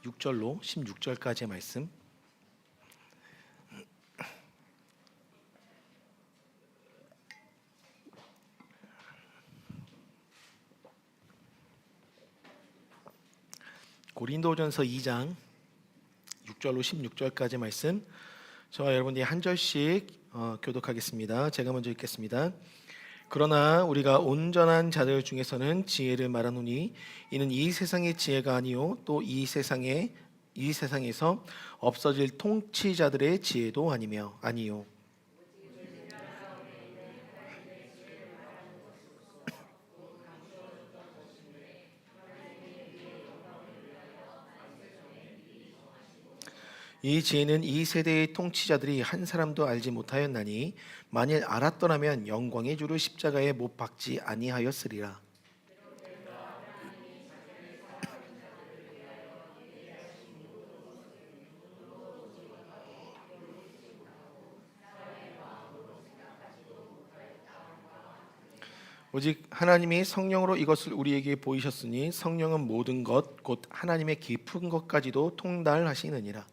6절로 16절까지의 말씀. 고린도전서 2장 6절로 16절까지 말씀, 저와 여러분들이 한 절씩 교독하겠습니다. 제가 먼저 읽겠습니다. 그러나 우리가 온전한 자들 중에서는 지혜를 말하노니 이는 이 세상의 지혜가 아니요 또 이 세상에서 없어질 통치자들의 지혜도 아니요. 이 지혜는 이 세대의 통치자들이 한 사람도 알지 못하였나니 만일 알았더라면 영광의 주를 십자가에 못 박지 아니하였으리라. 오직 하나님이 성령으로 이것을 우리에게 보이셨으니 성령은 모든 것 곧 하나님의 깊은 것까지도 통달하시느니라.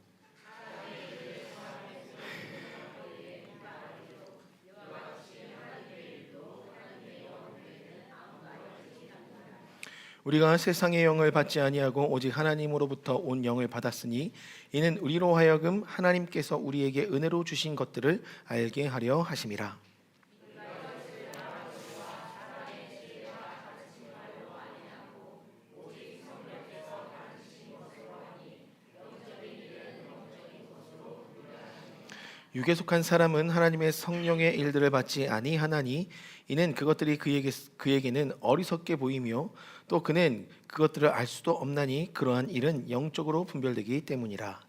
우리가 세상의 영을 받지 아니하고 오직 하나님으로부터 온 영을 받았으니 이는 우리로 하여금 하나님께서 우리에게 은혜로 주신 것들을 알게 하려 하심이라. 육에 속한 사람은 하나님의 성령의 일들을 받지 아니하나니 이는 그것들이 그에게는 어리석게 보이며 또 그는 그것들을 알 수도 없나니 그러한 일은 영적으로 분별되기 때문이라.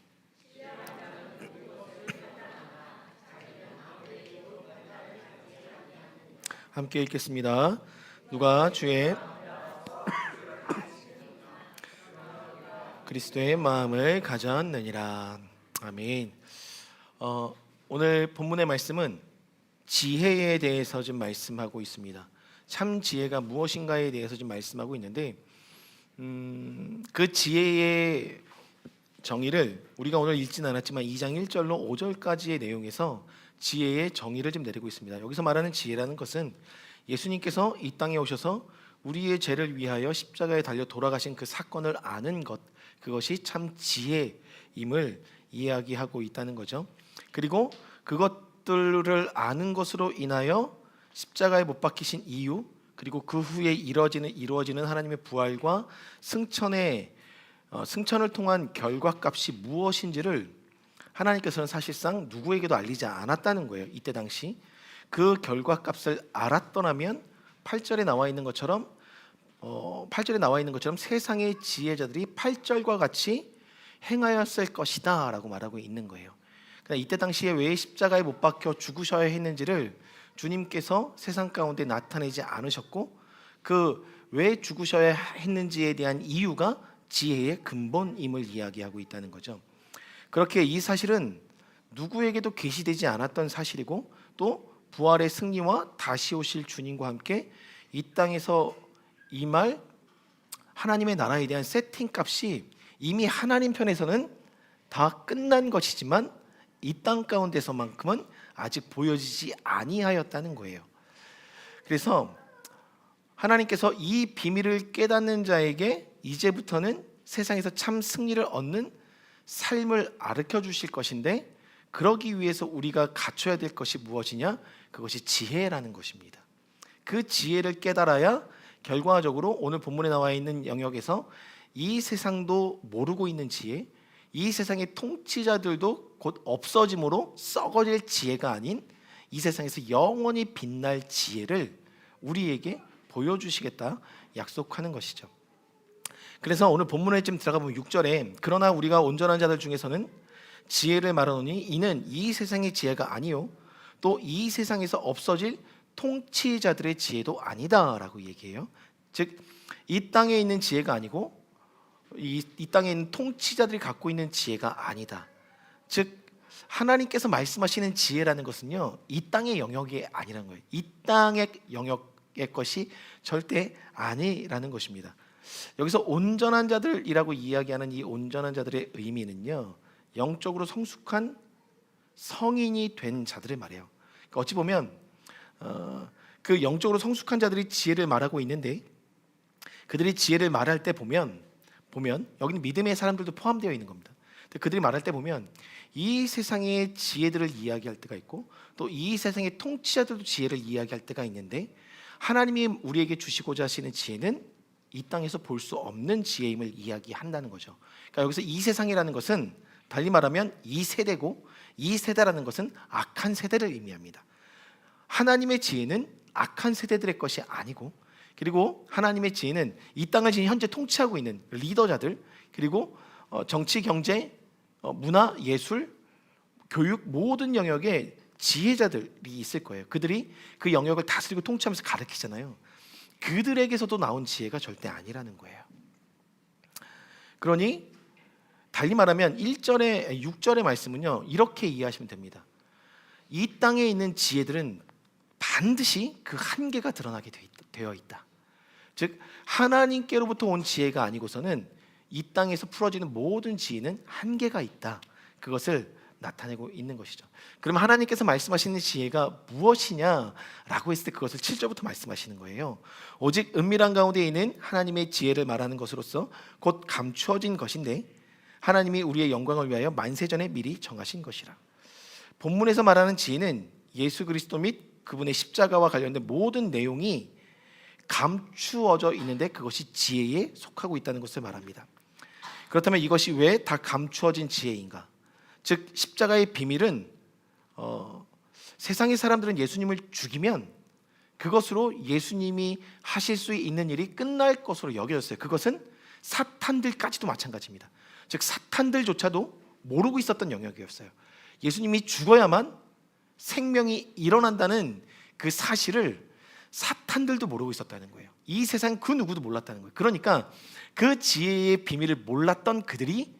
함께 읽겠습니다. 누가 주의 그리스도의 마음을 가졌느니라. 아멘. 오늘 본문의 말씀은 지혜에 대해서 좀 말씀하고 있습니다. 참 지혜가 무엇인가에 대해서 좀 말씀하고 있는데, 그 지혜의 정의를 우리가 오늘 읽지는 않았지만 2장 1절로 5절까지의 내용에서 지혜의 정의를 좀 내리고 있습니다. 여기서 말하는 지혜라는 것은 예수님께서 이 땅에 오셔서 우리의 죄를 위하여 십자가에 달려 돌아가신 그 사건을 아는 것, 그것이 참 지혜임을 이야기하고 있다는 거죠. 그리고 그것들을 아는 것으로 인하여 십자가에 못 박히신 이유, 그리고 그 후에 이루어지는 하나님의 부활과 승천을 통한 결과값이 무엇인지를 하나님께서는 사실상 누구에게도 알리지 않았다는 거예요. 이때 당시 그 결과값을 알았더라면 8절에 나와 있는 것처럼 세상의 지혜자들이 8절과 같이 행하였을 것이다 라고 말하고 있는 거예요. 그러니까 이때 당시에 왜 십자가에 못 박혀 죽으셔야 했는지를 주님께서 세상 가운데 나타내지 않으셨고, 그 왜 죽으셔야 했는지에 대한 이유가 지혜의 근본임을 이야기하고 있다는 거죠. 그렇게 이 사실은 누구에게도 계시되지 않았던 사실이고, 또 부활의 승리와 다시 오실 주님과 함께 이 땅에서 임할 하나님의 나라에 대한 세팅값이 이미 하나님 편에서는 다 끝난 것이지만 이 땅 가운데서만큼은 아직 보여지지 아니하였다는 거예요. 그래서 하나님께서 이 비밀을 깨닫는 자에게 이제부터는 세상에서 참 승리를 얻는 삶을 가르쳐 주실 것인데, 그러기 위해서 우리가 갖춰야 될 것이 무엇이냐? 그것이 지혜라는 것입니다. 그 지혜를 깨달아야 결과적으로 오늘 본문에 나와 있는 영역에서 이 세상도 모르고 있는 지혜, 이 세상의 통치자들도 곧 없어짐으로 썩어질 지혜가 아닌 이 세상에서 영원히 빛날 지혜를 우리에게 보여주시겠다 약속하는 것이죠. 그래서 오늘 본문에 좀 들어가 보면 6절에 그러나 우리가 온전한 자들 중에서는 지혜를 말하노니 이는 이 세상의 지혜가 아니요 또 이 세상에서 없어질 통치자들의 지혜도 아니다 라고 얘기해요. 즉 이 땅에 있는 지혜가 아니고 이 땅에 있는 통치자들이 갖고 있는 지혜가 아니다. 즉 하나님께서 말씀하시는 지혜라는 것은요, 이 땅의 영역이 아니라는 거예요. 이 땅의 영역의 것이 절대 아니라는 것입니다. 여기서 온전한 자들이라고 이야기하는 이 온전한 자들의 의미는요, 영적으로 성숙한 성인이 된 자들을 말해요. 그러니까 어찌 보면 그 영적으로 성숙한 자들이 지혜를 말하고 있는데, 그들이 지혜를 말할 때 보면 여기는 믿음의 사람들도 포함되어 있는 겁니다. 근데 그들이 말할 때 보면 이 세상의 지혜들을 이야기할 때가 있고, 또 이 세상의 통치자들도 지혜를 이야기할 때가 있는데, 하나님이 우리에게 주시고자 하시는 지혜는 이 땅에서 볼 수 없는 지혜임을 이야기한다는 거죠. 그러니까 여기서 이 세상이라는 것은 달리 말하면 이 세대고, 이 세대라는 것은 악한 세대를 의미합니다. 하나님의 지혜는 악한 세대들의 것이 아니고, 그리고 하나님의 지혜는 이 땅을 지금 현재 통치하고 있는 리더자들, 그리고 정치, 경제, 문화, 예술, 교육 모든 영역에 지혜자들이 있을 거예요. 그들이 그 영역을 다스리고 통치하면서 가르치잖아요. 그들에게서도 나온 지혜가 절대 아니라는 거예요. 그러니 달리 말하면 1절에 6절의 말씀은요, 이렇게 이해하시면 됩니다. 이 땅에 있는 지혜들은 반드시 그 한계가 드러나게 되어 있다. 즉 하나님께로부터 온 지혜가 아니고서는 이 땅에서 풀어지는 모든 지혜는 한계가 있다. 그것을 나타내고 있는 것이죠. 그럼 하나님께서 말씀하시는 지혜가 무엇이냐라고 했을 때 그것을 7절부터 말씀하시는 거예요. 오직 은밀한 가운데 있는 하나님의 지혜를 말하는 것으로서 곧 감추어진 것인데, 하나님이 우리의 영광을 위하여 만세전에 미리 정하신 것이라. 본문에서 말하는 지혜는 예수 그리스도 및 그분의 십자가와 관련된 모든 내용이 감추어져 있는데 그것이 지혜에 속하고 있다는 것을 말합니다. 그렇다면 이것이 왜 다 감추어진 지혜인가? 즉 십자가의 비밀은 세상의 사람들은 예수님을 죽이면 그것으로 예수님이 하실 수 있는 일이 끝날 것으로 여겨졌어요. 그것은 사탄들까지도 마찬가지입니다. 즉 사탄들조차도 모르고 있었던 영역이었어요. 예수님이 죽어야만 생명이 일어난다는 그 사실을 사탄들도 모르고 있었다는 거예요. 이 세상 그 누구도 몰랐다는 거예요. 그러니까 그 지혜의 비밀을 몰랐던 그들이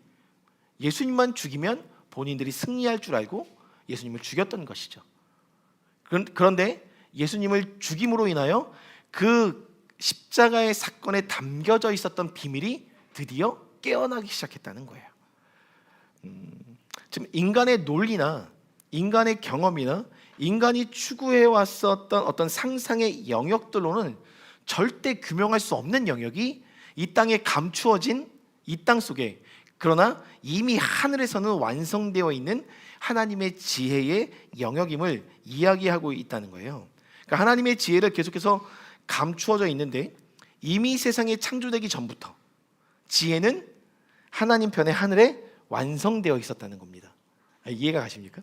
예수님만 죽이면 본인들이 승리할 줄 알고 예수님을 죽였던 것이죠. 그런데 예수님을 죽임으로 인하여 그 십자가의 사건에 담겨져 있었던 비밀이 드디어 깨어나기 시작했다는 거예요. 지금 인간의 논리나 인간의 경험이나 인간이 추구해 왔었던 어떤 상상의 영역들로는 절대 규명할 수 없는 영역이 이 땅에 감추어진 이 땅 속에, 그러나 이미 하늘에서는 완성되어 있는 하나님의 지혜의 영역임을 이야기하고 있다는 거예요. 그러니까 하나님의 지혜를 계속해서 감추어져 있는데, 이미 세상이 창조되기 전부터 지혜는 하나님 편의 하늘에 완성되어 있었다는 겁니다. 이해가 가십니까?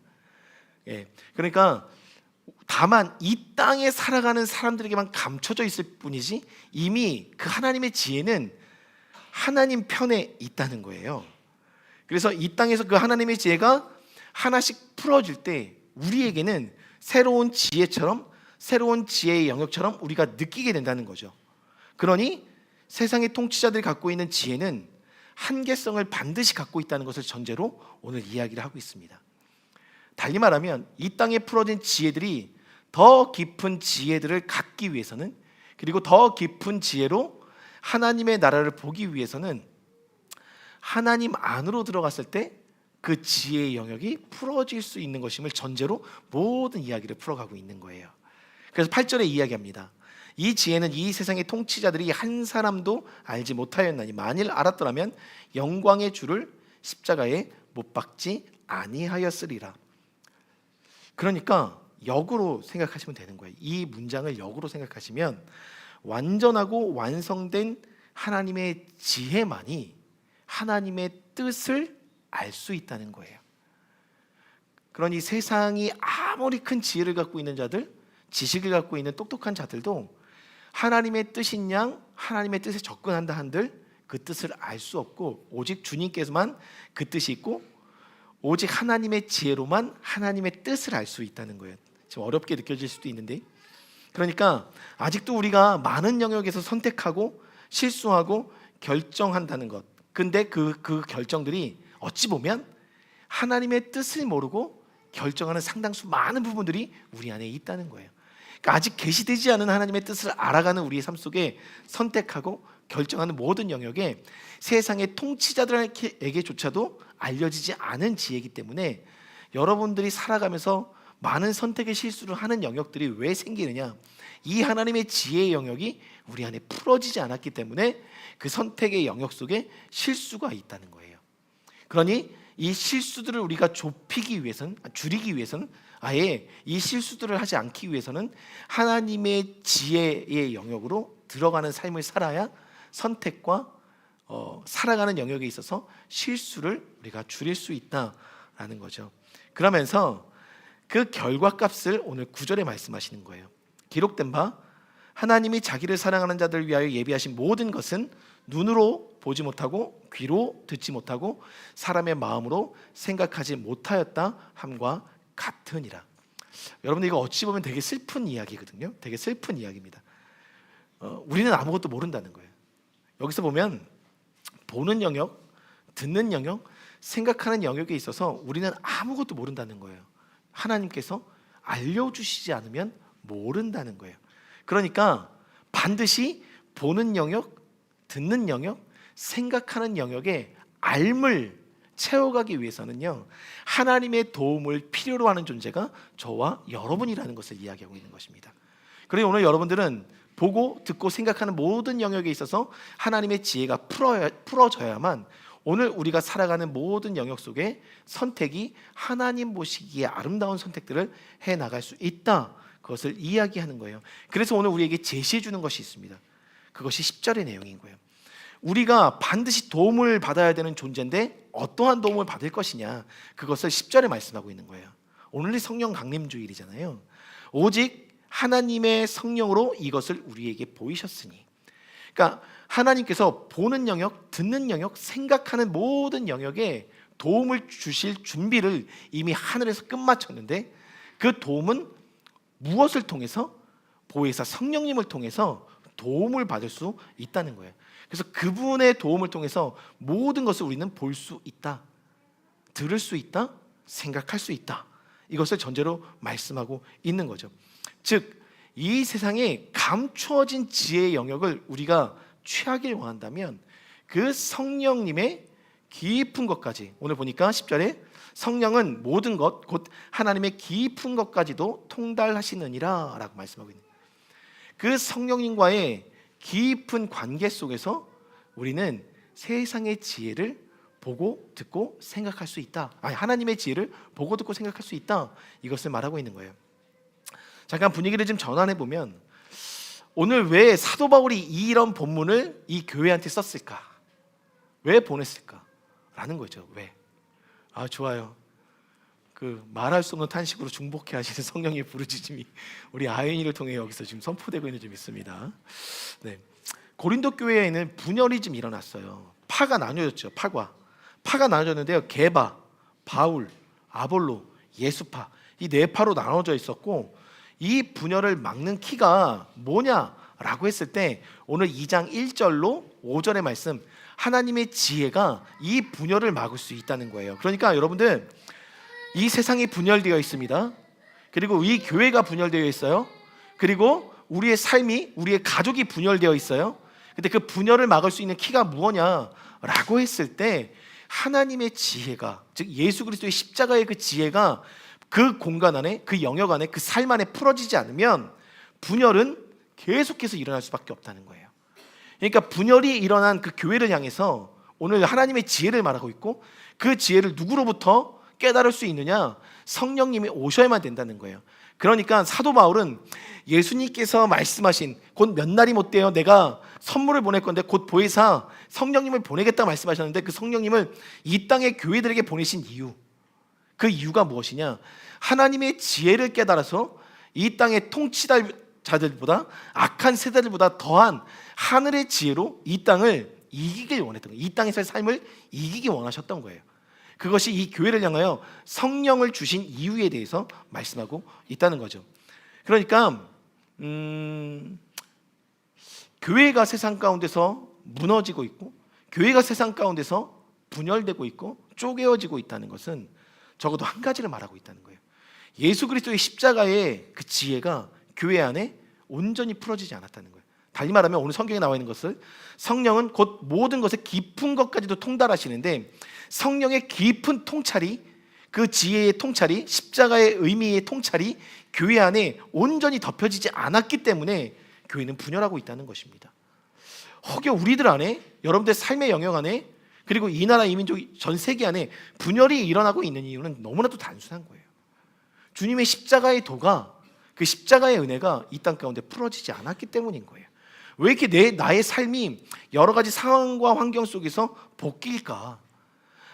예. 그러니까 다만 이 땅에 살아가는 사람들에게만 감춰져 있을 뿐이지, 이미 그 하나님의 지혜는 하나님 편에 있다는 거예요. 그래서 이 땅에서 그 하나님의 지혜가 하나씩 풀어질 때 우리에게는 새로운 지혜처럼, 새로운 지혜의 영역처럼 우리가 느끼게 된다는 거죠. 그러니 세상의 통치자들이 갖고 있는 지혜는 한계성을 반드시 갖고 있다는 것을 전제로 오늘 이야기를 하고 있습니다. 달리 말하면 이 땅에 풀어진 지혜들이 더 깊은 지혜들을 갖기 위해서는, 그리고 더 깊은 지혜로 하나님의 나라를 보기 위해서는 하나님 안으로 들어갔을 때 그 지혜의 영역이 풀어질 수 있는 것임을 전제로 모든 이야기를 풀어가고 있는 거예요. 그래서 8절에 이야기합니다. 이 지혜는 이 세상의 통치자들이 한 사람도 알지 못하였나니 만일 알았더라면 영광의 주를 십자가에 못 박지 아니하였으리라. 그러니까 역으로 생각하시면 되는 거예요. 이 문장을 역으로 생각하시면 완전하고 완성된 하나님의 지혜만이 하나님의 뜻을 알 수 있다는 거예요. 그러니 세상이 아무리 큰 지혜를 갖고 있는 자들, 지식을 갖고 있는 똑똑한 자들도 하나님의 뜻인 양 하나님의 뜻에 접근한다 한들 그 뜻을 알 수 없고, 오직 주님께서만 그 뜻이 있고 오직 하나님의 지혜로만 하나님의 뜻을 알 수 있다는 거예요. 좀 어렵게 느껴질 수도 있는데, 그러니까 아직도 우리가 많은 영역에서 선택하고 실수하고 결정한다는 것, 근데 그 결정들이 어찌 보면 하나님의 뜻을 모르고 결정하는 상당수 많은 부분들이 우리 안에 있다는 거예요. 그러니까 아직 계시되지 않은 하나님의 뜻을 알아가는 우리의 삶 속에 선택하고 결정하는 모든 영역에 세상의 통치자들에게조차도 알려지지 않은 지혜이기 때문에 여러분들이 살아가면서 많은 선택의 실수를 하는 영역들이 왜 생기느냐? 이 하나님의 지혜의 영역이 우리 안에 풀어지지 않았기 때문에 그 선택의 영역 속에 실수가 있다는 거예요. 그러니 이 실수들을 우리가 줄이기 위해서는 아예 이 실수들을 하지 않기 위해서는 하나님의 지혜의 영역으로 들어가는 삶을 살아야 선택과 살아가는 영역에 있어서 실수를 우리가 줄일 수 있다라는 거죠. 그러면서 그 결과값을 오늘 9절에 말씀하시는 거예요. 기록된 바 하나님이 자기를 사랑하는 자들을 위하여 예비하신 모든 것은 눈으로 보지 못하고 귀로 듣지 못하고 사람의 마음으로 생각하지 못하였다 함과 같으니라. 여러분, 이거 어찌 보면 되게 슬픈 이야기거든요. 되게 슬픈 이야기입니다. 우리는 아무것도 모른다는 거예요. 여기서 보면 보는 영역, 듣는 영역, 생각하는 영역에 있어서 우리는 아무것도 모른다는 거예요. 하나님께서 알려주시지 않으면 모른다는 거예요. 그러니까 반드시 보는 영역, 듣는 영역, 생각하는 영역에 알을 채워가기 위해서는요, 하나님의 도움을 필요로 하는 존재가 저와 여러분이라는 것을 이야기하고 있는 것입니다. 그래서 오늘 여러분들은 보고 듣고 생각하는 모든 영역에 있어서 하나님의 지혜가 풀어져야만 오늘 우리가 살아가는 모든 영역 속에 선택이 하나님 보시기에 아름다운 선택들을 해나갈 수 있다, 그것을 이야기하는 거예요. 그래서 오늘 우리에게 제시해 주는 것이 있습니다. 그것이 10절의 내용인 거예요. 우리가 반드시 도움을 받아야 되는 존재인데 어떠한 도움을 받을 것이냐, 그것을 10절에 말씀하고 있는 거예요. 오늘이 성령 강림주일이잖아요. 오직 하나님의 성령으로 이것을 우리에게 보이셨으니, 그러니까 하나님께서 보는 영역, 듣는 영역, 생각하는 모든 영역에 도움을 주실 준비를 이미 하늘에서 끝마쳤는데 그 도움은 무엇을 통해서? 보혜사 성령님을 통해서 도움을 받을 수 있다는 거예요. 그래서 그분의 도움을 통해서 모든 것을 우리는 볼 수 있다, 들을 수 있다, 생각할 수 있다, 이것을 전제로 말씀하고 있는 거죠. 즉 이 세상에 감추어진 지혜의 영역을 우리가 취하길 원한다면 그 성령님의 깊은 것까지, 오늘 보니까 10절에 성령은 모든 것 곧 하나님의 깊은 것까지도 통달하시느니라 라고 말씀하고 있는, 그 성령님과의 깊은 관계 속에서 우리는 세상의 지혜를 보고 듣고 생각할 수 있다, 하나님의 지혜를 보고 듣고 생각할 수 있다, 이것을 말하고 있는 거예요. 잠깐 분위기를 좀 전환해 보면 오늘 왜 사도 바울이 이런 본문을 이 교회한테 썼을까? 왜 보냈을까? 라는 거죠. 왜? 좋아요. 그 말할 수 없는 탄식으로 중복해 하시는 성령의 부르짖음이 우리 아이니를 통해 여기서 지금 선포되고 있는 점 있습니다. 네. 고린도 교회에는 분열이 좀 일어났어요. 파가 나뉘어졌죠. 파가 나뉘어졌는데요, 게바, 바울, 아볼로, 예수파, 이 네 파로 나눠져 있었고, 이 분열을 막는 키가 뭐냐라고 했을 때 오늘 2장 1절로 5절의 말씀, 하나님의 지혜가 이 분열을 막을 수 있다는 거예요. 그러니까 여러분들, 이 세상이 분열되어 있습니다. 그리고 이 교회가 분열되어 있어요. 그리고 우리의 삶이, 우리의 가족이 분열되어 있어요. 근데 그 분열을 막을 수 있는 키가 무엇냐라고 했을 때 하나님의 지혜가, 즉 예수 그리스도의 십자가의 그 지혜가 그 공간 안에, 그 영역 안에, 그 삶 안에 풀어지지 않으면 분열은 계속해서 일어날 수밖에 없다는 거예요. 그러니까 분열이 일어난 그 교회를 향해서 오늘 하나님의 지혜를 말하고 있고, 그 지혜를 누구로부터 깨달을 수 있느냐? 성령님이 오셔야만 된다는 거예요. 그러니까 사도 바울은 예수님께서 말씀하신 곧 몇 날이 못 돼요, 내가 선물을 보낼 건데 곧 보혜사 성령님을 보내겠다 말씀하셨는데 그 성령님을 이 땅의 교회들에게 보내신 이유, 그 이유가 무엇이냐? 하나님의 지혜를 깨달아서 이 땅의 통치자들보다, 악한 세대들보다 더한 하늘의 지혜로 이 땅을 이기길 원했던 거예요. 이 땅에서의 삶을 이기기 원하셨던 거예요. 그것이 이 교회를 향하여 성령을 주신 이유에 대해서 말씀하고 있다는 거죠. 그러니까 교회가 세상 가운데서 무너지고 있고, 교회가 세상 가운데서 분열되고 있고 쪼개어지고 있다는 것은 적어도 한 가지를 말하고 있다는 거예요. 예수 그리스도의 십자가의 그 지혜가 교회 안에 온전히 풀어지지 않았다는 거예요. 달리 말하면 오늘 성경에 나와 있는 것을 성령은 곧 모든 것의 깊은 것까지도 통달하시는데 성령의 깊은 통찰이 그 지혜의 통찰이 십자가의 의미의 통찰이 교회 안에 온전히 덮여지지 않았기 때문에 교회는 분열하고 있다는 것입니다. 혹여 우리들 안에 여러분들 삶의 영역 안에 그리고 이 나라 이 민족 전 세계 안에 분열이 일어나고 있는 이유는 너무나도 단순한 거예요. 주님의 십자가의 도가 그 십자가의 은혜가 이 땅 가운데 풀어지지 않았기 때문인 거예요. 왜 이렇게 나의 삶이 여러 가지 상황과 환경 속에서 복길까?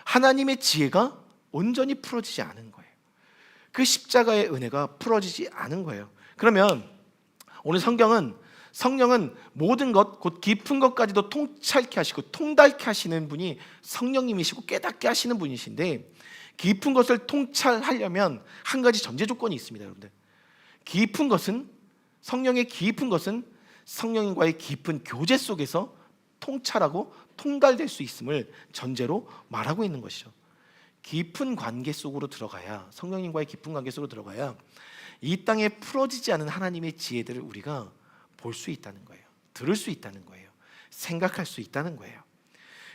하나님의 지혜가 온전히 풀어지지 않은 거예요. 그 십자가의 은혜가 풀어지지 않은 거예요. 그러면 오늘 성령은 모든 것, 곧 깊은 것까지도 통찰케 하시고 통달케 하시는 분이 성령님이시고 깨닫게 하시는 분이신데 깊은 것을 통찰하려면 한 가지 전제 조건이 있습니다, 여러분들. 깊은 것은 성령의 깊은 것은 성령님과의 깊은 교제 속에서 통찰하고 통달될 수 있음을 전제로 말하고 있는 것이죠. 깊은 관계 속으로 들어가야 성령님과의 깊은 관계 속으로 들어가야 이 땅에 풀어지지 않은 하나님의 지혜들을 우리가 볼 수 있다는 거예요. 들을 수 있다는 거예요. 생각할 수 있다는 거예요.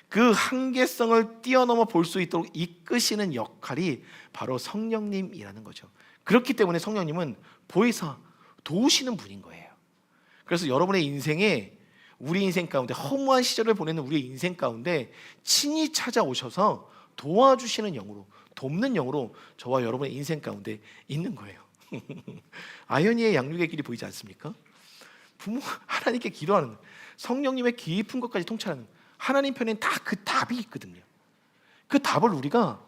그 한계성을 뛰어넘어 볼 수 있도록 이끄시는 역할이 바로 성령님이라는 거죠. 그렇기 때문에 성령님은 보혜사, 도우시는 분인 거예요. 그래서 여러분의 인생에 우리 인생 가운데 허무한 시절을 보내는 우리의 인생 가운데 친히 찾아오셔서 도와주시는 영으로, 돕는 영으로 저와 여러분의 인생 가운데 있는 거예요. 아연이의 양육의 길이 보이지 않습니까? 부모 하나님께 기도하는 성령님의 깊은 것까지 통찰하는 하나님 편엔 다 그 답이 있거든요. 그 답을 우리가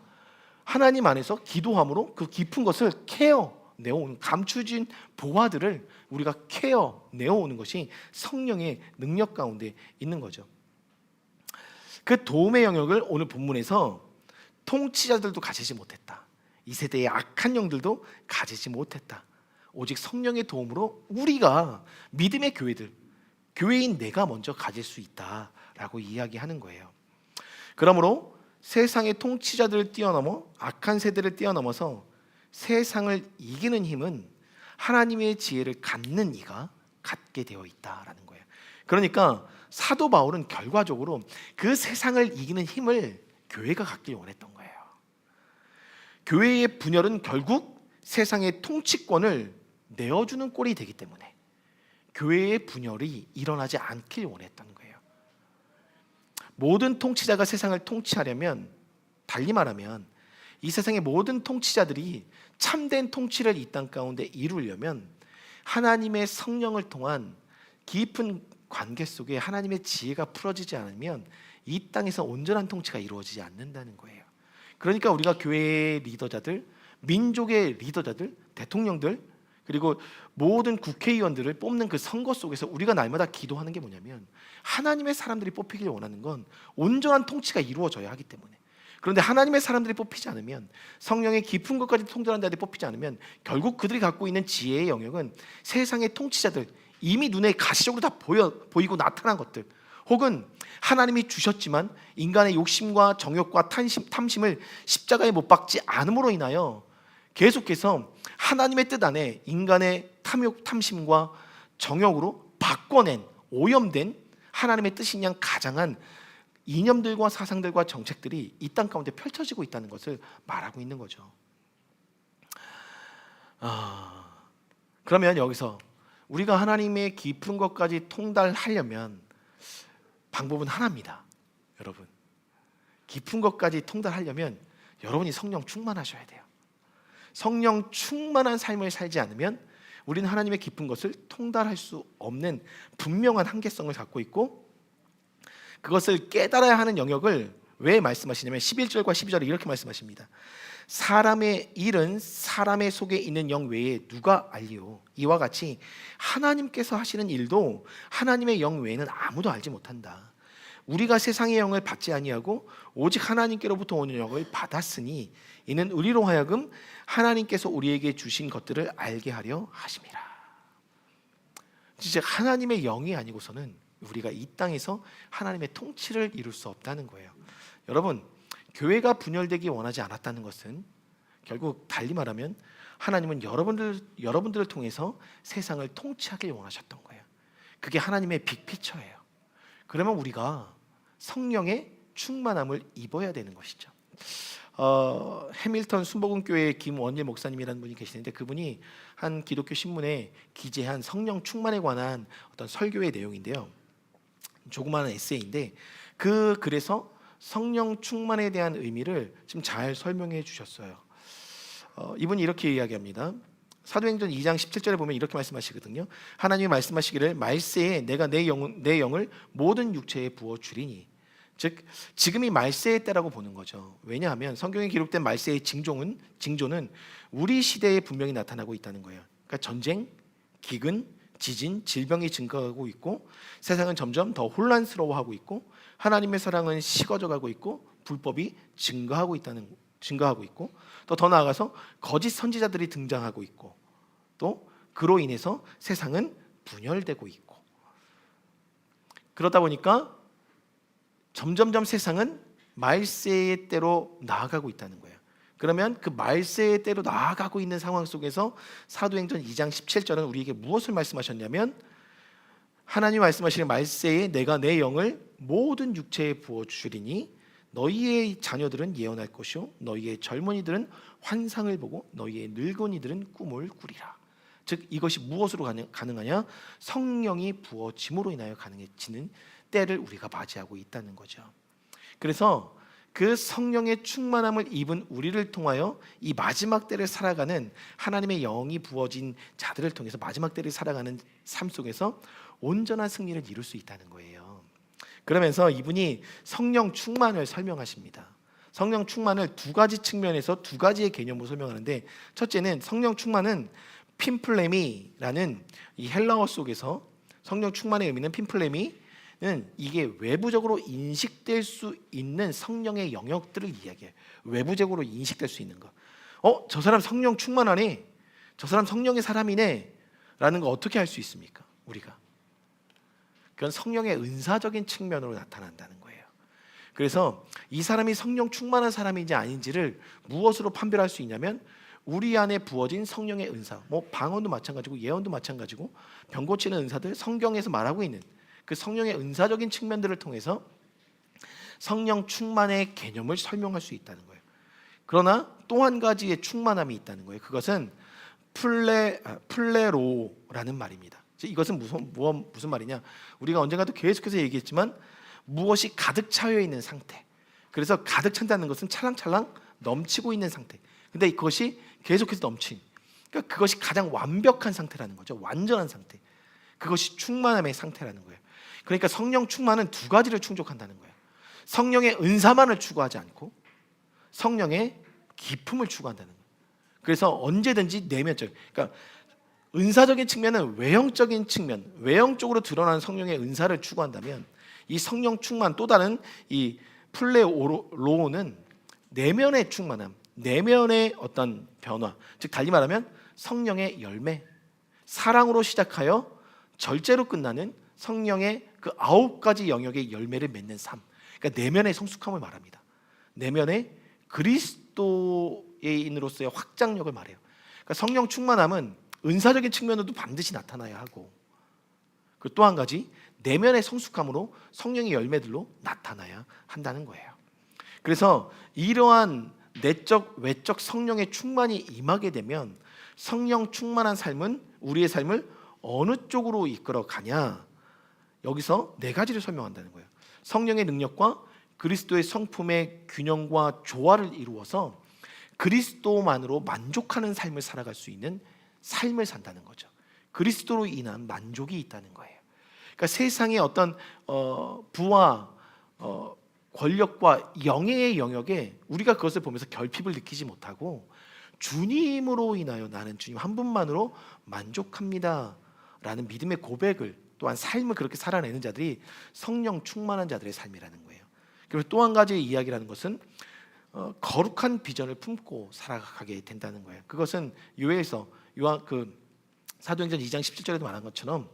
하나님 안에서 기도함으로 그 깊은 것을 내어오는 감추진 보화들을 우리가 내어오는 것이 성령의 능력 가운데 있는 거죠. 그 도움의 영역을 오늘 본문에서 통치자들도 가지지 못했다. 이 세대의 악한 영들도 가지지 못했다. 오직 성령의 도움으로 우리가 믿음의 교회인 내가 먼저 가질 수 있다라고 이야기하는 거예요. 그러므로 세상의 통치자들을 뛰어넘어 악한 세대를 뛰어넘어서 세상을 이기는 힘은 하나님의 지혜를 갖는 이가 갖게 되어 있다라는 거예요. 그러니까 사도 바울은 결과적으로 그 세상을 이기는 힘을 교회가 갖길 원했던 거예요. 교회의 분열은 결국 세상의 통치권을 내어주는 꼴이 되기 때문에 교회의 분열이 일어나지 않길 원했던 거예요. 모든 통치자가 세상을 통치하려면, 달리 말하면 이 세상의 모든 통치자들이 참된 통치를 이 땅 가운데 이루려면 하나님의 성령을 통한 깊은 관계 속에 하나님의 지혜가 풀어지지 않으면 이 땅에서 온전한 통치가 이루어지지 않는다는 거예요. 그러니까 우리가 교회의 리더자들, 민족의 리더자들, 대통령들, 그리고 모든 국회의원들을 뽑는 그 선거 속에서 우리가 날마다 기도하는 게 뭐냐면 하나님의 사람들이 뽑히길 원하는 건 온전한 통치가 이루어져야 하기 때문에. 그런데 하나님의 사람들이 뽑히지 않으면, 성령의 깊은 것까지 통달하는 자들이 뽑히지 않으면 결국 그들이 갖고 있는 지혜의 영역은 세상의 통치자들, 이미 눈에 가시적으로 다 보이고 나타난 것들, 혹은 하나님이 주셨지만 인간의 욕심과 정욕과 탐심을 십자가에 못 박지 않음으로 인하여 계속해서 하나님의 뜻 안에 인간의 탐욕, 탐심과 정욕으로 바꿔낸, 오염된 하나님의 뜻인 양 가장한 이념들과 사상들과 정책들이 이 땅 가운데 펼쳐지고 있다는 것을 말하고 있는 거죠. 그러면 여기서 우리가 하나님의 깊은 것까지 통달하려면 방법은 하나입니다. 여러분, 깊은 것까지 통달하려면 여러분이 성령 충만하셔야 돼요. 성령 충만한 삶을 살지 않으면 우리는 하나님의 깊은 것을 통달할 수 없는 분명한 한계성을 갖고 있고, 그것을 깨달아야 하는 영역을 왜 말씀하시냐면 11절과 12절에 이렇게 말씀하십니다. 사람의 일은 사람의 속에 있는 영 외에 누가 알리오? 이와 같이 하나님께서 하시는 일도 하나님의 영 외에는 아무도 알지 못한다. 우리가 세상의 영을 받지 아니하고 오직 하나님께로부터 오는 영을 받았으니 이는 우리로 하여금 하나님께서 우리에게 주신 것들을 알게 하려 하심이라. 진짜 하나님의 영이 아니고서는 우리가 이 땅에서 하나님의 통치를 이룰 수 없다는 거예요. 여러분, 교회가 분열되기 원하지 않았다는 것은 결국 달리 말하면 하나님은 여러분들을 통해서 세상을 통치하길 원하셨던 거예요. 그게 하나님의 빅피처예요. 그러면 우리가 성령의 충만함을 입어야 되는 것이죠. 해밀턴 순복음교회 김원일 목사님이라는 분이 계시는데, 그분이 한 기독교 신문에 기재한 성령 충만에 관한 어떤 설교의 내용인데요. 조그마한 에세이인데 그 글에서 성령 충만에 대한 의미를 좀 잘 설명해 주셨어요. 이분이 이렇게 이야기합니다. 사도행전 2장 17절에 보면 이렇게 말씀하시거든요. 하나님이 말씀하시기를 말세에 내가 내 영을 모든 육체에 부어 주리니. 즉 지금이 말세의 때라고 보는 거죠. 왜냐하면 성경에 기록된 말세의 징조는 우리 시대에 분명히 나타나고 있다는 거예요. 그러니까 전쟁, 기근, 지진, 질병이 증가하고 있고, 세상은 점점 더 혼란스러워하고 있고, 하나님의 사랑은 식어져가고 있고, 불법이 증가하고 있고, 또 더 나아가서 거짓 선지자들이 등장하고 있고, 또 그로 인해서 세상은 분열되고 있고, 그러다 보니까 점점점 세상은 말세의 때로 나아가고 있다는 거예요. 그러면 그 말세의 때로 나아가고 있는 상황 속에서 사도행전 2장 17절은 우리에게 무엇을 말씀하셨냐면, 하나님이 말씀하시는 말세에 내가 내 영을 모든 육체에 부어주리니 너희의 자녀들은 예언할 것이요 너희의 젊은이들은 환상을 보고 너희의 늙은이들은 꿈을 꾸리라. 즉 이것이 무엇으로 가능하냐? 성령이 부어짐으로 인하여 가능해지는 때를 우리가 맞이하고 있다는 거죠. 그래서 그 성령의 충만함을 입은 우리를 통하여 이 마지막 때를 살아가는, 하나님의 영이 부어진 자들을 통해서 마지막 때를 살아가는 삶 속에서 온전한 승리를 이룰 수 있다는 거예요. 그러면서 이분이 성령 충만을 설명하십니다. 성령 충만을 두 가지 측면에서 두 가지의 개념으로 설명하는데, 첫째는 성령 충만은 핀플레미라는 이 헬라어 속에서 성령 충만의 의미는, 핀플레미는 이게 외부적으로 인식될 수 있는 성령의 영역들을 이야기해요. 외부적으로 인식될 수 있는 거. 저 사람 성령 충만하네, 저 사람 성령의 사람이네 라는 거 어떻게 알 수 있습니까? 우리가 그건 성령의 은사적인 측면으로 나타난다는 거예요. 그래서 이 사람이 성령 충만한 사람인지 아닌지를 무엇으로 판별할 수 있냐면, 우리 안에 부어진 성령의 은사, 방언도 마찬가지고 예언도 마찬가지고 병 고치는 은사들, 성경에서 말하고 있는 그 성령의 은사적인 측면들을 통해서 성령 충만의 개념을 설명할 수 있다는 거예요. 그러나 또 한 가지의 충만함이 있다는 거예요. 그것은 플레로라는 말입니다. 이것은 무슨 말이냐? 우리가 언젠가도 계속해서 얘기했지만 무엇이 가득 차여 있는 상태. 그래서 가득 찬다는 것은 찰랑찰랑 넘치고 있는 상태. 근데 그것이 계속해서 넘친, 그러니까 그것이 가장 완벽한 상태라는 거죠. 완전한 상태. 그것이 충만함의 상태라는 거예요. 그러니까 성령 충만은 두 가지를 충족한다는 거예요. 성령의 은사만을 추구하지 않고 성령의 기품을 추구한다는 거예요. 그래서 언제든지 내면적, 그러니까 은사적인 측면은 외형적인 측면, 외형적으로 드러나는 성령의 은사를 추구한다면, 이 성령 충만, 또 다른 이 플레로는 내면의 충만함, 내면의 어떤 변화, 즉 달리 말하면 성령의 열매, 사랑으로 시작하여 절제로 끝나는 성령의 그 9가지 영역의 열매를 맺는 삶, 그러니까 내면의 성숙함을 말합니다. 내면의 그리스도인으로서의 확장력을 말해요. 그러니까 성령 충만함은 은사적인 측면으로도 반드시 나타나야 하고, 그 또 한 가지 내면의 성숙함으로 성령의 열매들로 나타나야 한다는 거예요. 그래서 이러한 내적 외적 성령의 충만이 임하게 되면 성령 충만한 삶은 우리의 삶을 어느 쪽으로 이끌어 가냐? 여기서 네 가지를 설명한다는 거예요. 성령의 능력과 그리스도의 성품의 균형과 조화를 이루어서 그리스도만으로 만족하는 삶을 살아갈 수 있는 삶을 산다는 거죠. 그리스도로 인한 만족이 있다는 거예요. 그러니까 세상의 어떤 부와 권력과 영예의 영역에 우리가 그것을 보면서 결핍을 느끼지 못하고, 주님으로 인하여 나는 주님 한 분만으로 만족합니다 라는 믿음의 고백을, 또한 삶을 그렇게 살아내는 자들이 성령 충만한 자들의 삶이라는 거예요. 그리고 또 한 가지의 이야기라는 것은 거룩한 비전을 품고 살아가게 된다는 거예요. 그것은 사도행전 2장 17절에도 말한 것처럼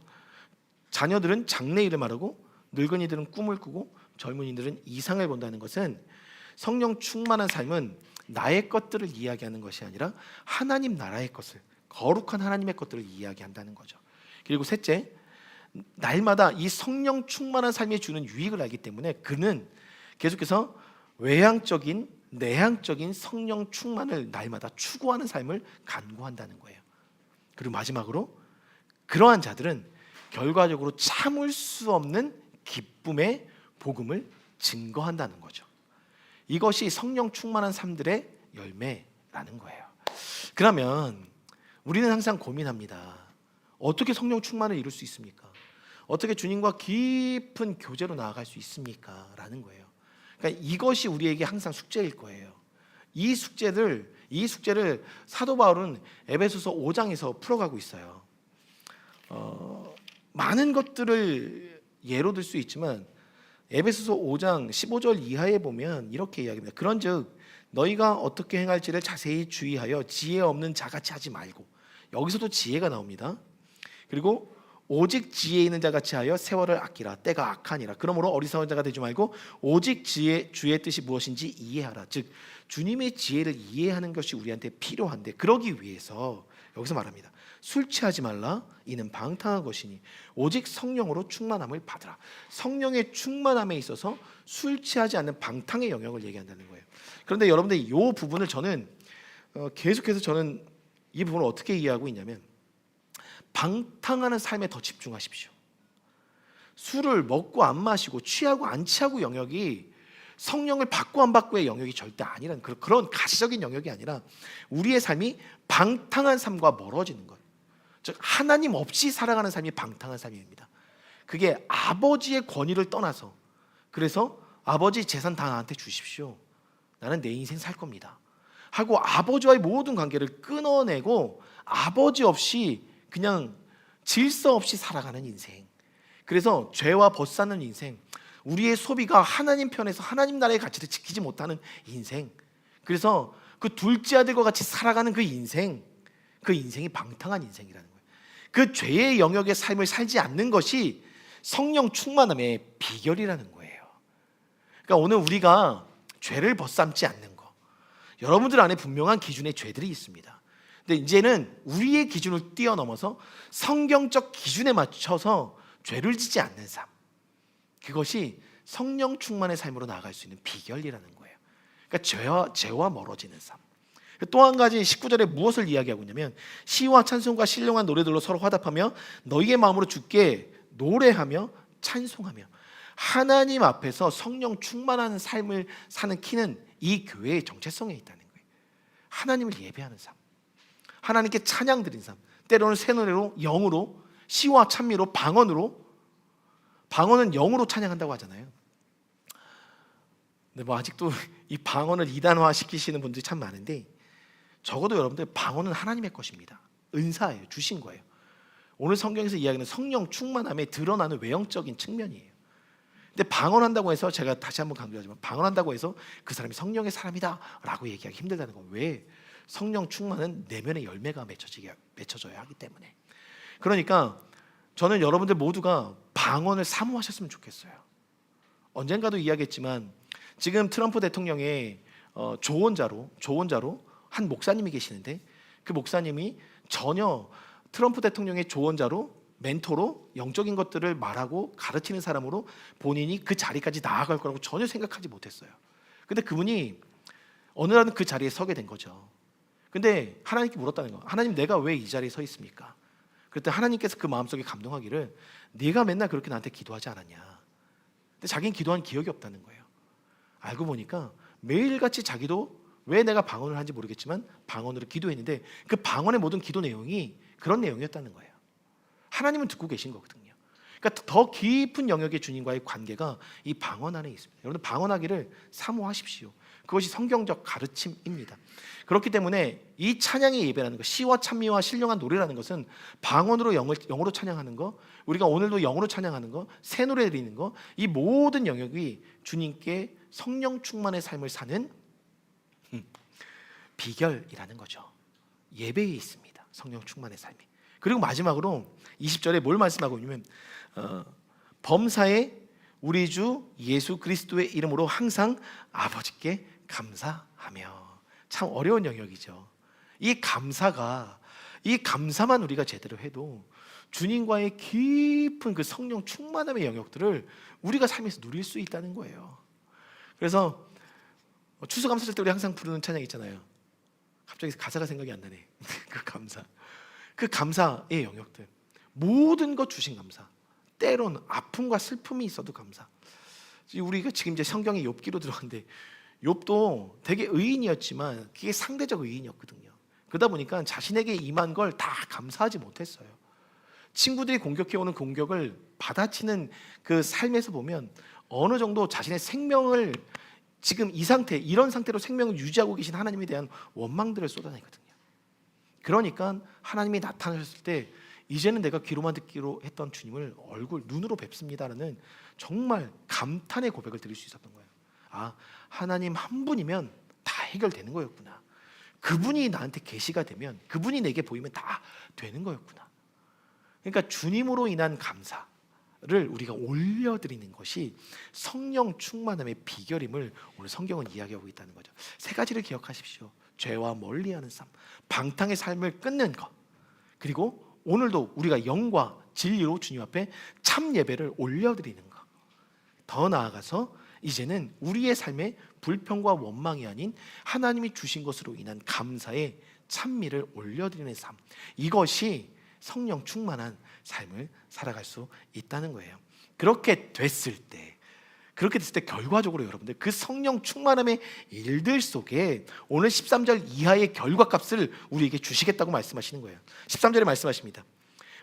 자녀들은 장래일을 말하고 늙은이들은 꿈을 꾸고 젊은이들은 이상을 본다는 것은, 성령 충만한 삶은 나의 것들을 이야기하는 것이 아니라 하나님 나라의 것을, 거룩한 하나님의 것들을 이야기한다는 거죠. 그리고 셋째, 날마다 이 성령 충만한 삶이 주는 유익을 알기 때문에 그는 계속해서 외향적인 내향적인 성령 충만을 날마다 추구하는 삶을 간구한다는 거예요. 그리고 마지막으로 그러한 자들은 결과적으로 참을 수 없는 기쁨의 복음을 증거한다는 거죠. 이것이 성령 충만한 삶들의 열매라는 거예요. 그러면 우리는 항상 고민합니다. 어떻게 성령 충만을 이룰 수 있습니까? 어떻게 주님과 깊은 교제로 나아갈 수 있습니까? 라는 거예요. 그러니까 이것이 우리에게 항상 숙제일 거예요. 이 숙제를 사도 바울은 에베소서 5장에서 풀어가고 있어요. 많은 것들을 예로 들 수 있지만 에베소서 5장 15절 이하에 보면 이렇게 이야기합니다. 그런즉 너희가 어떻게 행할지를 자세히 주의하여 지혜 없는 자같이 하지 말고, 여기서도 지혜가 나옵니다. 그리고 오직 지혜 있는 자같이 하여 세월을 아끼라. 때가 악하니라. 그러므로 어리석은 자가 되지 말고 오직 주의 뜻이 무엇인지 이해하라. 즉 주님의 지혜를 이해하는 것이 우리한테 필요한데, 그러기 위해서 여기서 말합니다. 술 취하지 말라. 이는 방탕한 것이니 오직 성령으로 충만함을 받으라. 성령의 충만함에 있어서 술 취하지 않는 방탕의 영역을 얘기한다는 거예요. 그런데 여러분들 이 부분을 저는 계속해서 저는 이 부분을 어떻게 이해하고 있냐면, 방탕하는 삶에 더 집중하십시오. 술을 먹고 안 마시고 취하고 안 취하고 영역이 성령을 받고 안 받고의 영역이 절대 아니라는, 그런 가시적인 영역이 아니라 우리의 삶이 방탕한 삶과 멀어지는 것, 즉 하나님 없이 살아가는 삶이 방탕한 삶입니다. 그게 아버지의 권위를 떠나서, 그래서 아버지 재산 다 나한테 주십시오, 나는 내 인생 살 겁니다 하고 아버지와의 모든 관계를 끊어내고 아버지 없이 그냥 질서 없이 살아가는 인생, 그래서 죄와 벗사는 인생, 우리의 소비가 하나님 편에서 하나님 나라의 가치를 지키지 못하는 인생, 그래서 그 둘째 아들과 같이 살아가는 그 인생이 방탕한 인생이라는 거예요. 그 죄의 영역의 삶을 살지 않는 것이 성령 충만함의 비결이라는 거예요. 그러니까 오늘 우리가 죄를 벗삼지 않는 거, 여러분들 안에 분명한 기준의 죄들이 있습니다. 근데 이제는 우리의 기준을 뛰어넘어서 성경적 기준에 맞춰서 죄를 짓지 않는 삶, 그것이 성령 충만의 삶으로 나아갈 수 있는 비결이라는 거예요. 그러니까 죄와 멀어지는 삶. 또 한 가지 19절에 무엇을 이야기하고 있냐면, 시와 찬송과 신령한 노래들로 서로 화답하며 너희의 마음으로 주께 노래하며 찬송하며. 하나님 앞에서 성령 충만한 삶을 사는 키는 이 교회의 정체성에 있다는 거예요. 하나님을 예배하는 삶, 하나님께 찬양 드린 삶, 때로는 새 노래로, 영으로, 시와 찬미로, 방언으로, 방언은 영으로 찬양한다고 하잖아요. 근데 뭐 아직도 이 방언을 이단화 시키시는 분들이 참 많은데, 적어도 여러분들 방언은 하나님의 것입니다. 은사예요. 주신 거예요. 오늘 성경에서 이야기하는 성령 충만함에 드러나는 외형적인 측면이에요. 근데 방언한다고 해서, 제가 다시 한번 강조하지만, 방언한다고 해서 그 사람이 성령의 사람이다 라고 얘기하기 힘들다는 거예요. 왜? 성령 충만은 내면의 열매가 맺혀져야 하기 때문에. 그러니까 저는 여러분들 모두가 방언을 사모하셨으면 좋겠어요. 언젠가도 이야기했지만 지금 트럼프 대통령의 조언자로 한 목사님이 계시는데, 그 목사님이 전혀 트럼프 대통령의 조언자로, 멘토로, 영적인 것들을 말하고 가르치는 사람으로 본인이 그 자리까지 나아갈 거라고 전혀 생각하지 못했어요. 근데 그분이 어느 날은 그 자리에 서게 된 거죠. 근데 하나님께 물었다는 거. 하나님, 내가 왜 이 자리에 서 있습니까? 그랬더니 하나님께서 그 마음속에 감동하기를, 네가 맨날 그렇게 나한테 기도하지 않았냐. 근데 자기는 기도한 기억이 없다는 거예요. 알고 보니까 매일같이 자기도 왜 내가 방언을 하는지 모르겠지만 방언으로 기도했는데, 그 방언의 모든 기도 내용이 그런 내용이었다는 거예요. 하나님은 듣고 계신 거거든요. 그러니까 더 깊은 영역의 주님과의 관계가 이 방언 안에 있습니다. 여러분, 방언하기를 사모하십시오. 그것이 성경적 가르침입니다. 그렇기 때문에 이 찬양의 예배라는 것, 시와 찬미와 신령한 노래라는 것은 방언으로 영으로 찬양하는 거, 우리가 오늘도 영으로 찬양하는 거, 새 노래 드리는 거, 이 모든 영역이 주님께 성령 충만의 삶을 사는 비결이라는 거죠. 예배에 있습니다. 성령 충만의 삶이. 그리고 마지막으로 20절에 뭘 말씀하고 있냐면, 범사에 우리 주 예수 그리스도의 이름으로 항상 아버지께 감사하며. 참 어려운 영역이죠. 이 감사만 우리가 제대로 해도 주님과의 깊은 그 성령 충만함의 영역들을 우리가 삶에서 누릴 수 있다는 거예요. 그래서 추수감사절 때 우리 항상 부르는 찬양 있잖아요. 갑자기 가사가 생각이 안 나네. 그 감사의 영역들, 모든 것 주신 감사, 때론 아픔과 슬픔이 있어도 감사. 우리가 지금 이제 성경의 욥기로 들어갔는데 욥도 되게 의인이었지만 그게 상대적 의인이었거든요. 그러다 보니까 자신에게 임한 걸 다 감사하지 못했어요. 친구들이 공격해오는 공격을 받아치는 그 삶에서 보면 어느 정도 자신의 생명을 지금 이런 상태로 생명을 유지하고 계신 하나님에 대한 원망들을 쏟아내거든요. 그러니까 하나님이 나타나셨을 때 이제는 내가 귀로만 듣기로 했던 주님을 눈으로 뵙습니다라는 정말 감탄의 고백을 드릴 수 있었던 거예요. 아, 하나님 한 분이면 다 해결되는 거였구나. 그분이 나한테 계시가 되면, 그분이 내게 보이면 다 되는 거였구나. 그러니까 주님으로 인한 감사를 우리가 올려드리는 것이 성령 충만함의 비결임을 오늘 성경은 이야기하고 있다는 거죠. 세 가지를 기억하십시오. 죄와 멀리하는 삶, 방탕의 삶을 끊는 것, 그리고 오늘도 우리가 영과 진리로 주님 앞에 참 예배를 올려드리는 것. 더 나아가서 이제는 우리의 삶에 불평과 원망이 아닌 하나님이 주신 것으로 인한 감사의 찬미를 올려드리는 삶, 이것이 성령 충만한 삶을 살아갈 수 있다는 거예요. 그렇게 됐을 때 결과적으로 여러분들 그 성령 충만함의 일들 속에 오늘 13절 이하의 결과값을 우리에게 주시겠다고 말씀하시는 거예요. 13절에 말씀하십니다.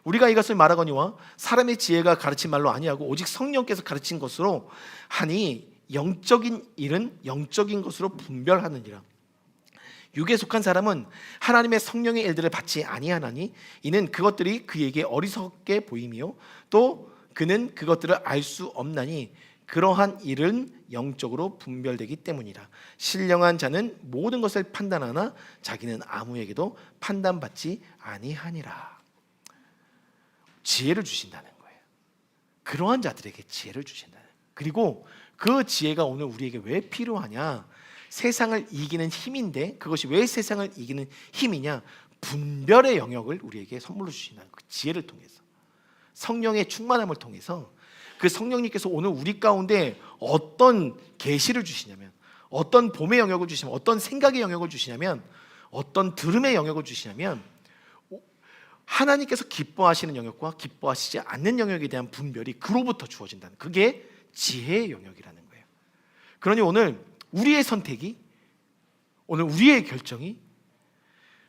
우리가 이것을 말하거니와 사람의 지혜가 가르친 말로 아니하고 오직 성령께서 가르친 것으로 하니 영적인 일은 영적인 것으로 분별하느니라. 육에 속한 사람은 하나님의 성령의 일들을 받지 아니하나니 이는 그것들이 그에게 어리석게 보이며 또 그는 그것들을 알 수 없나니 그러한 일은 영적으로 분별되기 때문이라. 신령한 자는 모든 것을 판단하나 자기는 아무에게도 판단받지 아니하니라. 지혜를 주신다는 거예요. 그러한 자들에게 지혜를 주신다는 거예요. 그리고 그 지혜가 오늘 우리에게 왜 필요하냐? 세상을 이기는 힘인데 그것이 왜 세상을 이기는 힘이냐? 분별의 영역을 우리에게 선물로 주신다는 그 지혜를 통해서, 성령의 충만함을 통해서 그 성령님께서 오늘 우리 가운데 어떤 계시를 주시냐면, 어떤 봄의 영역을 주시냐면, 어떤 생각의 영역을 주시냐면, 어떤 들음의 영역을 주시냐면 하나님께서 기뻐하시는 영역과 기뻐하시지 않는 영역에 대한 분별이 그로부터 주어진다는, 그게 지혜의 영역이라는 거예요. 그러니 오늘 우리의 선택이, 오늘 우리의 결정이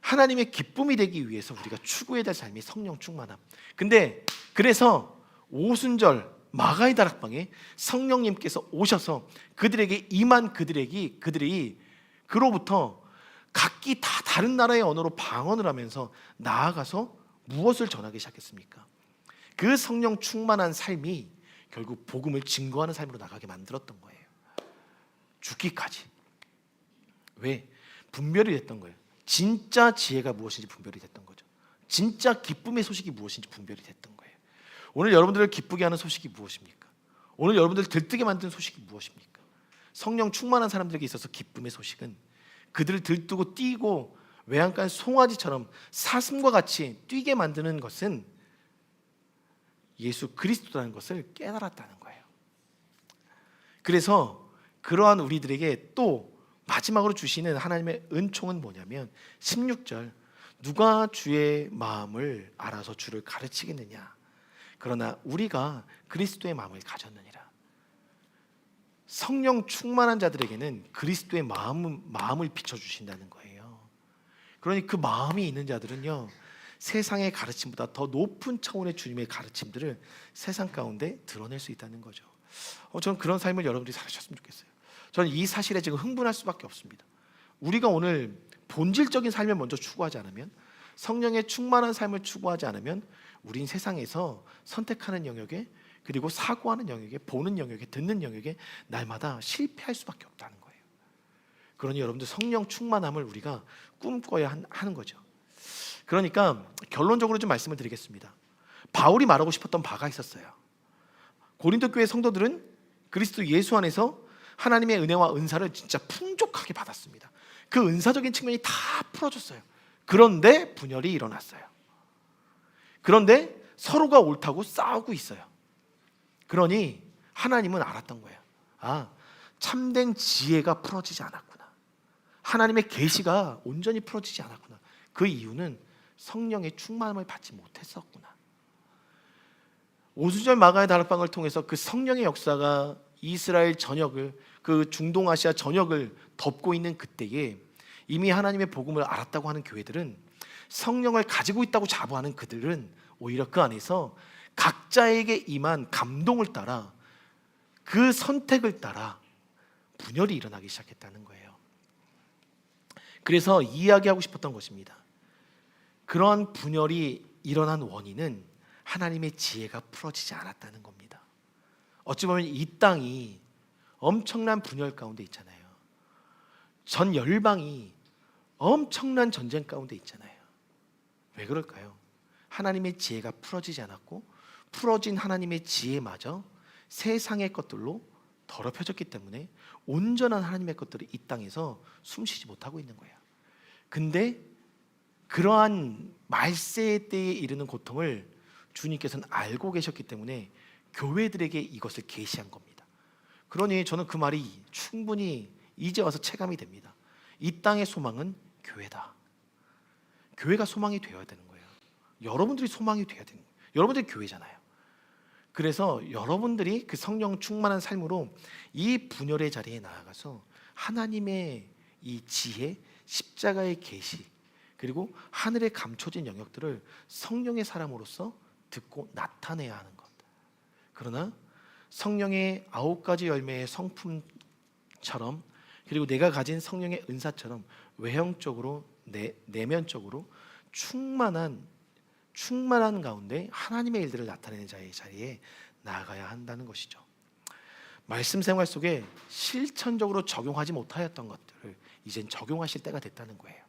하나님의 기쁨이 되기 위해서 우리가 추구해야 될 삶이 성령 충만함. 근데 그래서 오순절 마가의 다락방에 성령님께서 오셔서 그들에게 임한 그들이 그로부터 각기 다 다른 나라의 언어로 방언을 하면서 나아가서 무엇을 전하기 시작했습니까? 그 성령 충만한 삶이 결국 복음을 증거하는 삶으로 나가게 만들었던 거예요. 죽기까지. 왜? 분별이 됐던 거예요. 진짜 지혜가 무엇인지 분별이 됐던 거죠. 진짜 기쁨의 소식이 무엇인지 분별이 됐던 거예요. 오늘 여러분들을 기쁘게 하는 소식이 무엇입니까? 오늘 여러분들을 들뜨게 만드는 소식이 무엇입니까? 성령 충만한 사람들에게 있어서 기쁨의 소식은 그들을 들뜨고 뛰고 외양간 송아지처럼 사슴과 같이 뛰게 만드는 것은 예수 그리스도라는 것을 깨달았다는 거예요. 그래서 그러한 우리들에게 또 마지막으로 주시는 하나님의 은총은 뭐냐면 16절, 누가 주의 마음을 알아서 주를 가르치겠느냐, 그러나 우리가 그리스도의 마음을 가졌느니라. 성령 충만한 자들에게는 그리스도의 마음을 비춰주신다는 거예요. 그러니 그 마음이 있는 자들은요, 세상의 가르침보다 더 높은 차원의 주님의 가르침들을 세상 가운데 드러낼 수 있다는 거죠. 저는 그런 삶을 여러분들이 살으셨으면 좋겠어요. 저는 이 사실에 지금 흥분할 수밖에 없습니다. 우리가 오늘 본질적인 삶을 먼저 추구하지 않으면, 성령의 충만한 삶을 추구하지 않으면 우린 세상에서 선택하는 영역에, 그리고 사고하는 영역에, 보는 영역에, 듣는 영역에 날마다 실패할 수밖에 없다는 거예요. 그러니 여러분들 성령 충만함을 우리가 꿈꿔야 하는 거죠. 그러니까 결론적으로 좀 말씀을 드리겠습니다. 바울이 말하고 싶었던 바가 있었어요. 고린도 교회 성도들은 그리스도 예수 안에서 하나님의 은혜와 은사를 진짜 풍족하게 받았습니다. 그 은사적인 측면이 다 풀어졌어요. 그런데 분열이 일어났어요. 그런데 서로가 옳다고 싸우고 있어요. 그러니 하나님은 알았던 거예요. 아, 참된 지혜가 풀어지지 않았구나. 하나님의 계시가 온전히 풀어지지 않았구나. 그 이유는 성령의 충만함을 받지 못했었구나. 오순절 마가의 다락방을 통해서 그 성령의 역사가 이스라엘 전역을, 그 중동아시아 전역을 덮고 있는 그때에 이미 하나님의 복음을 알았다고 하는 교회들은, 성령을 가지고 있다고 자부하는 그들은 오히려 그 안에서 각자에게 임한 감동을 따라, 그 선택을 따라 분열이 일어나기 시작했다는 거예요. 그래서 이야기하고 싶었던 것입니다. 그러한 분열이 일어난 원인은 하나님의 지혜가 풀어지지 않았다는 겁니다. 어찌 보면 이 땅이 엄청난 분열 가운데 있잖아요. 전 열방이 엄청난 전쟁 가운데 있잖아요. 왜 그럴까요? 하나님의 지혜가 풀어지지 않았고, 풀어진 하나님의 지혜마저 세상의 것들로 더럽혀졌기 때문에 온전한 하나님의 것들이 이 땅에서 숨쉬지 못하고 있는 거예요. 근데 그러한 말세의 때에 이르는 고통을 주님께서는 알고 계셨기 때문에 교회들에게 이것을 계시한 겁니다. 그러니 저는 그 말이 충분히 이제 와서 체감이 됩니다. 이 땅의 소망은 교회다. 교회가 소망이 되어야 되는 거예요. 여러분들이 소망이 되어야 되는 거예요. 여러분들이 교회잖아요. 그래서 여러분들이 그 성령 충만한 삶으로 이 분열의 자리에 나아가서 하나님의 이 지혜, 십자가의 계시, 그리고 하늘에 감춰진 영역들을 성령의 사람으로서 듣고 나타내야 하는 것. 그러나 성령의 9가지 열매의 성품처럼, 그리고 내가 가진 성령의 은사처럼 외형적으로, 내면적으로 충만한 가운데 하나님의 일들을 나타내는 자리에 나아가야 한다는 것이죠. 말씀 생활 속에 실천적으로 적용하지 못하였던 것들을 이젠 적용하실 때가 됐다는 거예요.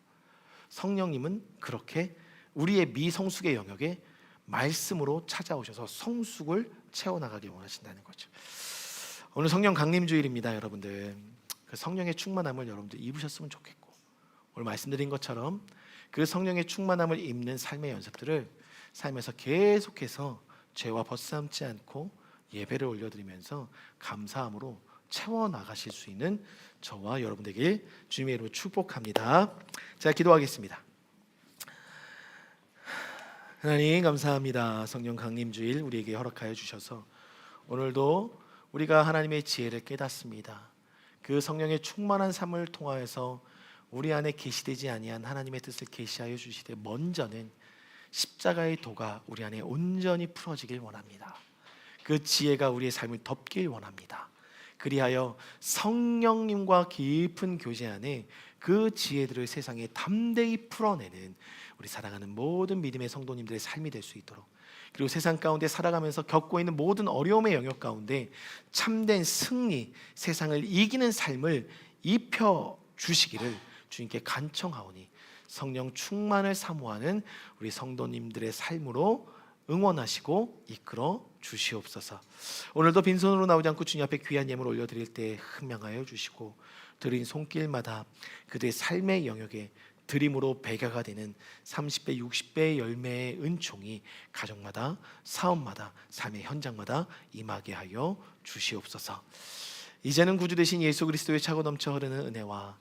성령님은 그렇게 우리의 미성숙의 영역에 말씀으로 찾아오셔서 성숙을 채워나가길 원하신다는 거죠. 오늘 성령 강림주일입니다. 여러분들 그 성령의 충만함을 여러분들 입으셨으면 좋겠고, 오늘 말씀드린 것처럼 그 성령의 충만함을 입는 삶의 연습들을 삶에서 계속해서 죄와 벗삼지 않고 예배를 올려드리면서 감사함으로 채워나가실 수 있는 저와 여러분 되길 주님의 이름으로 축복합니다. 자, 기도하겠습니다. 하나님 감사합니다. 성령 강림주일 우리에게 허락하여 주셔서 오늘도 우리가 하나님의 지혜를 깨닫습니다. 그 성령의 충만한 삶을 통하여서 우리 안에 계시되지 아니한 하나님의 뜻을 계시하여 주시되, 먼저는 십자가의 도가 우리 안에 온전히 풀어지길 원합니다. 그 지혜가 우리의 삶을 덮길 원합니다. 그리하여 성령님과 깊은 교제 안에 그 지혜들을 세상에 담대히 풀어내는 우리 사랑하는 모든 믿음의 성도님들의 삶이 될 수 있도록, 그리고 세상 가운데 살아가면서 겪고 있는 모든 어려움의 영역 가운데 참된 승리, 세상을 이기는 삶을 입혀 주시기를 주님께 간청하오니, 성령 충만을 사모하는 우리 성도님들의 삶으로 응원하시고 이끌어 주시옵소서. 오늘도 빈손으로 나오지 않고 주님 앞에 귀한 예물 올려드릴 때 흠명하여 주시고, 드린 손길마다 그들의 삶의 영역에 드림으로 배가가 되는 30배, 60배의 열매의 은총이 가정마다, 사업마다, 삶의 현장마다 임하게 하여 주시옵소서. 이제는 구주 되신 예수 그리스도의 차고 넘쳐 흐르는 은혜와